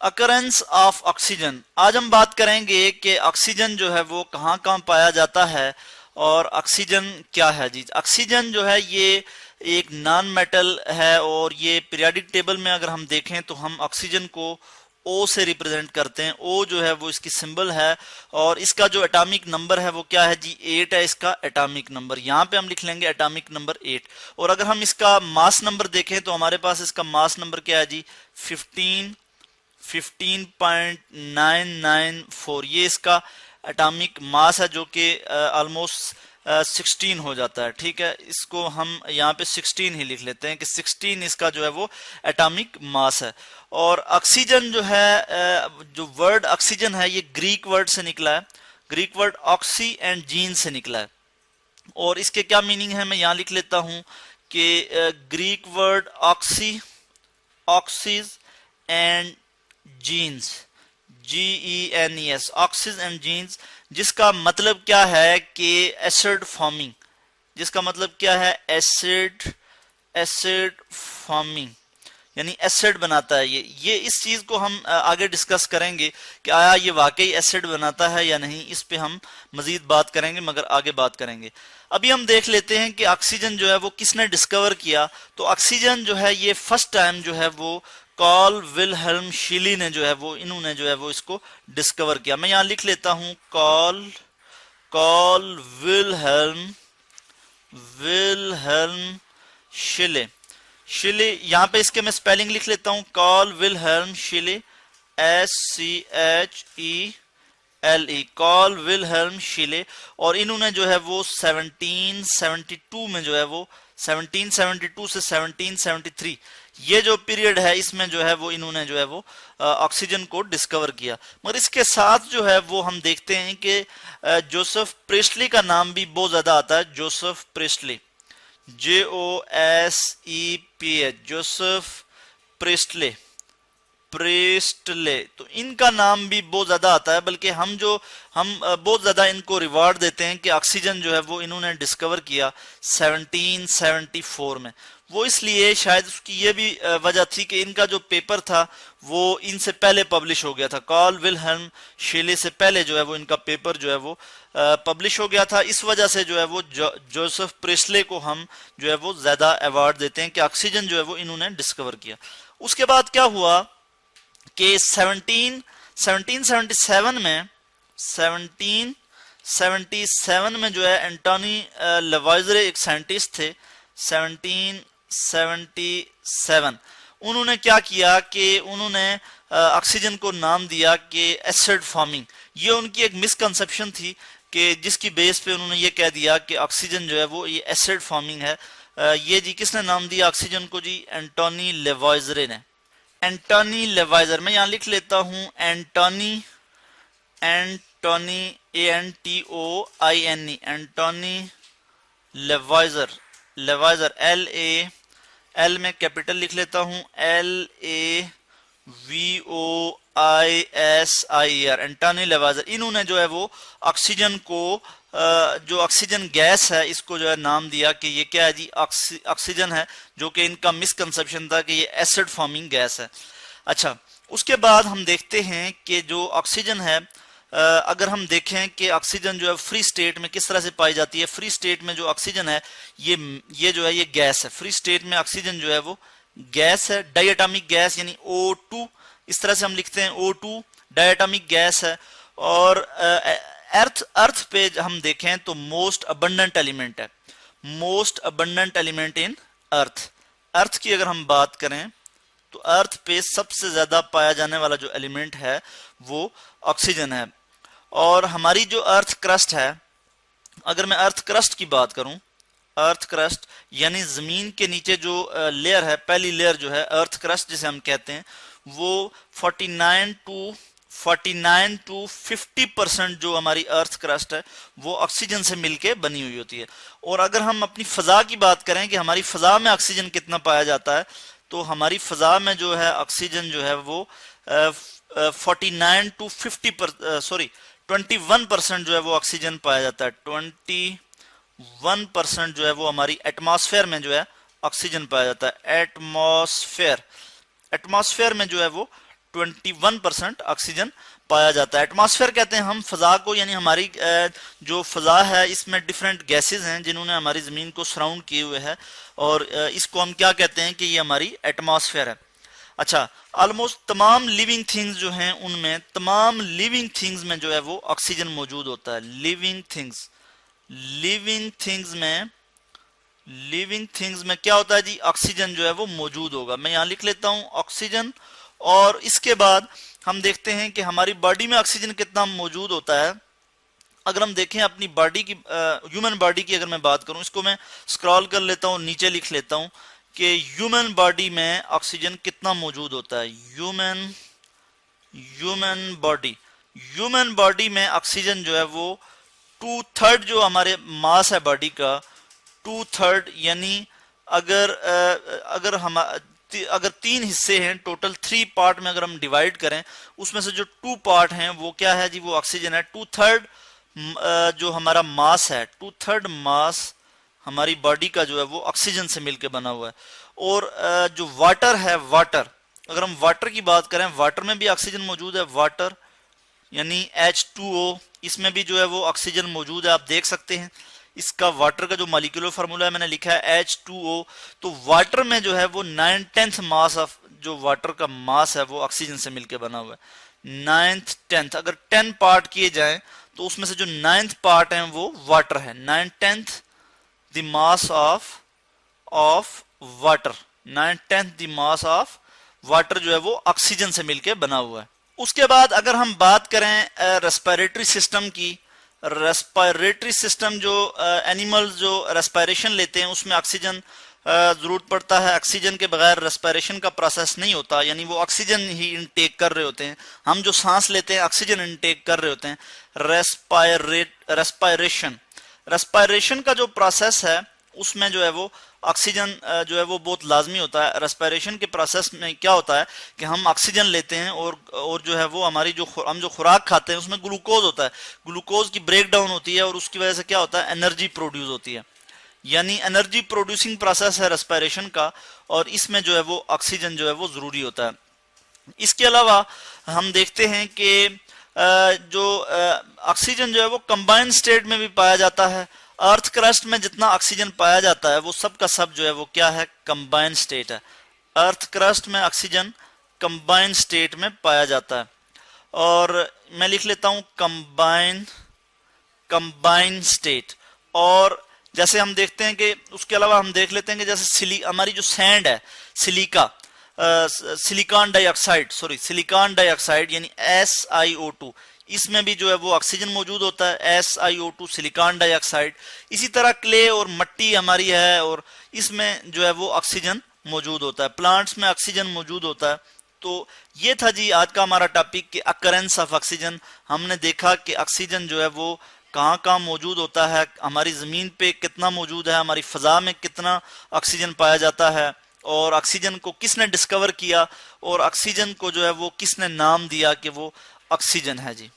Occurrence of oxygen. आज हम बात करेंगे कि ऑक्सीजन जो है वो कहाँ कहाँ पाया जाता है और ऑक्सीजन क्या है जी। ऑक्सीजन जो है ये एक नॉन मेटल है और ये पीरियोडिक टेबल में अगर हम देखें तो हम ऑक्सीजन को O से रिप्रेजेंट करते हैं। O जो है वो इसकी सिंबल है और इसका जो एटॉमिक नंबर है वो क्या है जी, 8 है इसका एटॉमिक नंबर। यहाँ पे हम लिख लेंगे एटॉमिक नंबर 8। और अगर हम इसका मास नंबर देखें तो हमारे पास इसका मास नंबर क्या है जी, 15.994। ये इसका एटॉमिक मास है जो कि ऑलमोस्ट 16 हो जाता है। ठीक है, इसको हम यहाँ पे 16 ही लिख लेते हैं कि 16 इसका जो है वो एटॉमिक मास है। और ऑक्सीजन जो है, जो वर्ड ऑक्सीजन है ये ग्रीक वर्ड से निकला है। Greek word oxy and gene से निकला है। और इसके क्या मीनिंग है मैं यहाँ लिख लेता हूँ कि Greek word oxy, oxys and genes, GENES, oxys and genes, जिसका मतलब क्या है कि एसिड फॉर्मिंग। जिसका मतलब क्या है, एसिड फॉर्मिंग, यानी एसिड बनाता है ये इस चीज को हम आगे डिस्कस करेंगे कि आया ये वाकई एसिड बनाता है या नहीं। इस पे हम मजीद बात करेंगे, मगर आगे बात करेंगे। अभी हम देख लेते हैं कि ऑक्सीजन जो है वो किसने डिस्कवर किया। तो ऑक्सीजन जो है ये फर्स्ट टाइम जो है वो कार्ल विल्हेल्म शीली ने जो है वो, इन्होंने जो है वो इसको डिस्कवर किया। मैं यहां लिख लेता हूं कार्ल विल्हेल्म शीले। यहाँ पे इसके मैं स्पेलिंग लिख लेता हूं, Karl Wilhelm शीले, SCHELE, Karl Wilhelm शीले। और इन्होंने जो है वो 1772 में जो है वो 1772 से 1773 ये जो पीरियड है इसमें जो है वो इन्होंने जो है वो ऑक्सीजन को डिस्कवर किया। मगर इसके साथ जो है वो हम देखते हैं कि जोसेफ प्रेस्टली का नाम भी बहुत ज्यादा आता है। जोसेफ प्रेस्टली, JOSEPH, जोसेफ प्रेस्टले, तो इनका नाम भी बहुत ज्यादा आता है। बल्कि हम बहुत ज्यादा इनको रिवार्ड देते हैं कि ऑक्सीजन जो है वो इन्होंने डिस्कवर किया 1774 में। वो इसलिए शायद उसकी ये भी वजह थी कि इनका जो पेपर था वो इनसे पहले पब्लिश हो गया था। कार्ल विल्हेल्म शीले से पहले जो है वो इनका पेपर जो है वो पब्लिश हो गया था। इस वजह से जो है वो जोसेफ प्रेस्ले को हम जो है वो ज्यादा अवार्ड देते हैं कि ऑक्सीजन जो है वो इन्होंने डिस्कवर किया। उसके बाद क्या हुआ कि 1777 में जो है एंटोनी लेवाइजरे एक साइंटिस्ट थे। 1777 उन्होंने क्या किया कि उन्होंने ऑक्सीजन को नाम दिया कि एसिड फॉर्मिंग। ये उनकी एक मिसकंसेप्शन थी कि जिसकी बेस पे उन्होंने ये कह दिया कि ऑक्सीजन जो है वो ये एसिड फॉर्मिंग है। ये जी किसने नाम दिया ऑक्सीजन को जी, एंटोनी लेवाइजरे ने। एंटोनी लेवाइजर, मैं यहां लिख लेता हूं एंटोनी ANTOINE, एंटोनी लेवाइजर L में कैपिटल लिख लेता हूं LAVOISIER, एंटोनी लेवाइजर। इन्होंने जो है वो ऑक्सीजन को, जो ऑक्सीजन गैस है इसको जो है नाम दिया कि ये क्या है जी, ऑक्सीजन है, जो कि इनका मिसकंसेप्शन था कि ये एसिड फॉर्मिंग गैस है। अच्छा, उसके बाद हम देखते हैं कि जो ऑक्सीजन है, अगर हम देखें कि ऑक्सीजन जो है फ्री स्टेट में किस तरह से पाई जाती है। फ्री स्टेट में जो ऑक्सीजन है ये जो है ये गैस है। फ्री स्टेट में ऑक्सीजन जो है वो गैस है, डाइएटॉमिक गैस, यानी O2, इस तरह से हम लिखते हैं O2, डाइएटॉमिक गैस है। और अर्थ पे हम देखें तो मोस्ट अबंडेंट एलिमेंट है, मोस्ट अबंडेंट एलिमेंट इन अर्थ की अगर हम बात करें तो अर्थ पे सबसे ज्यादा पाया जाने वाला जो एलिमेंट है वो ऑक्सीजन है। और हमारी जो अर्थ क्रस्ट है, अगर मैं अर्थ क्रस्ट की बात करूं, अर्थ क्रस्ट यानी जमीन के नीचे जो लेयर है, पहली लेयर जो है अर्थ क्रस्ट जिसे हम कहते हैं, वो 49 टू 50% जो हमारी अर्थ क्रस्ट है वो ऑक्सीजन से मिलके बनी हुई होती है। और अगर हम अपनी फजा की बात करें कि हमारी फजा में ऑक्सीजन कितना पाया जाता है, तो हमारी फजा में जो है ऑक्सीजन जो है वो 21% जो है वो ऑक्सीजन पाया जाता है। 21% जो है वो हमारी एटमॉस्फेयर में जो है ऑक्सीजन पाया जाता है। एटमॉस्फेयर में जो है वो 21% ऑक्सीजन पाया जाता है। एटमॉस्फेयर कहते हैं हम फजा को, यानी हमारी जो फजा है इसमें डिफरेंट गैसेस हैं जिन्होंने हमारी ज़मीन को सराउंड किए हुए है, और इसको हम क्या कहते हैं कि ये हमारी एटमॉस्फेयर है। अच्छा, ऑलमोस्ट तमाम लिविंग थिंग्स जो हैं उनमें, तमाम लिविंग थिंग्स में जो है वो ऑक्सीजन मौजूद होता है। लिविंग थिंग्स में क्या होता है जी, ऑक्सीजन जो है वो मौजूद होगा। मैं यहाँ लिख लेता हूँ ऑक्सीजन, और इसके बाद हम देखते हैं कि हमारी बॉडी में ऑक्सीजन कितना मौजूद होता है। अगर हम देखें अपनी बॉडी की, ह्यूमन बॉडी की अगर मैं बात करूं, इसको मैं स्क्रॉल कर लेता हूं, नीचे लिख लेता हूं कि ह्यूमन बॉडी में ऑक्सीजन कितना मौजूद होता है। ह्यूमन बॉडी में ऑक्सीजन जो है वो 2/3 जो हमारे मास है बॉडी का, 2/3, यानी अगर 3 हिस्से हैं, टोटल 3 पार्ट में अगर हम डिवाइड करें, उसमें से जो 2 पार्ट हैं वो क्या है जी, वो ऑक्सीजन है। 2/3 जो हमारा मास है, 2/3 मास हमारी बॉडी का जो है वो ऑक्सीजन से मिलकर बना हुआ है। और जो वाटर है, अगर हम वाटर की बात करें, वाटर में भी ऑक्सीजन मौजूद है। वाटर यानी H2O, इसमें भी जो है वो ऑक्सीजन मौजूद है। आप देख सकते हैं इसका वाटर का जो मॉलिक्यूलर फार्मूला है मैंने लिखा है H2O। तो वाटर में जो है वो 9/10 मास ऑफ, जो वाटर का मास है वो ऑक्सीजन से मिलकर बना हुआ है। 9/10, अगर 10 पार्ट किए जाएं तो उसमें से जो 9th पार्ट है वो वाटर है। 9/10 the mass of water, 9/10 the mass of water जो है वो ऑक्सीजन से मिलकर बना हुआ है। उसके बाद अगर हम बात करें रेस्पिरेटरी सिस्टम की, रेस्पिरेटरी सिस्टम जो एनिमल्स जो रेस्पिरेशन लेते हैं उसमें ऑक्सीजन जरूरत पड़ता है। ऑक्सीजन के बगैर रेस्पिरेशन का प्रोसेस नहीं होता, यानी वो ऑक्सीजन ही इनटेक कर रहे होते हैं। हम जो सांस लेते हैं ऑक्सीजन इनटेक कर रहे होते हैं। रेस्पिरेशन का जो प्रोसेस है उसमें जो है वो ऑक्सीजन जो है वो बहुत लाजमी होता है। रेस्पिरेशन के प्रोसेस में क्या होता है कि हम ऑक्सीजन लेते हैं और जो है वो हमारी हम जो खुराक खाते हैं उसमें ग्लूकोज होता है। ग्लूकोज की ब्रेक डाउन होती है और उसकी वजह से क्या होता है, एनर्जी प्रोड्यूस होती है, यानी एनर्जी प्रोड्यूसिंग प्रोसेस है रेस्पिरेशन का, और इसमें जो है वो ऑक्सीजन जो है वो जरूरी होता है। इसके अलावा हम देखते हैं कि जो ऑक्सीजन जो है वो कंबाइंड स्टेट में भी पाया जाता है। अर्थ क्रस्ट में जितना ऑक्सीजन पाया जाता है वो सब का सब जो है वो क्या है, कंबाइंड स्टेट है। अर्थ क्रस्ट में ऑक्सीजन कंबाइंड स्टेट में पाया जाता है। और मैं लिख लेता हूं कंबाइंड स्टेट। और जैसे हम देखते हैं कि उसके अलावा हम देख लेते हैं कि जैसे हमारी जो सैंड है, सिलिकॉन डाइऑक्साइड यानी SiO2, इसमें भी जो है वो ऑक्सीजन मौजूद होता है। SiO2 silicon dioxide. इसी तरह क्ले और मट्टी हमारी है और इसमें जो है वो ऑक्सीजन मौजूद होता है। प्लांट्स में ऑक्सीजन मौजूद होता है। तो ये था जी आज का हमारा टॉपिक कि अकरेंस ऑफ ऑक्सीजन। हमने देखा कि ऑक्सीजन जो है वो कहाँ कहाँ मौजूद होता है, हमारी ज़मीन पे कितना मौजूद है, हमारी फ़ज़ा में कितना ऑक्सीजन पाया जाता है, और ऑक्सीजन को किसने डिस्कवर किया, और ऑक्सीजन को जो है वो किसने नाम दिया कि वो ऑक्सीजन है जी।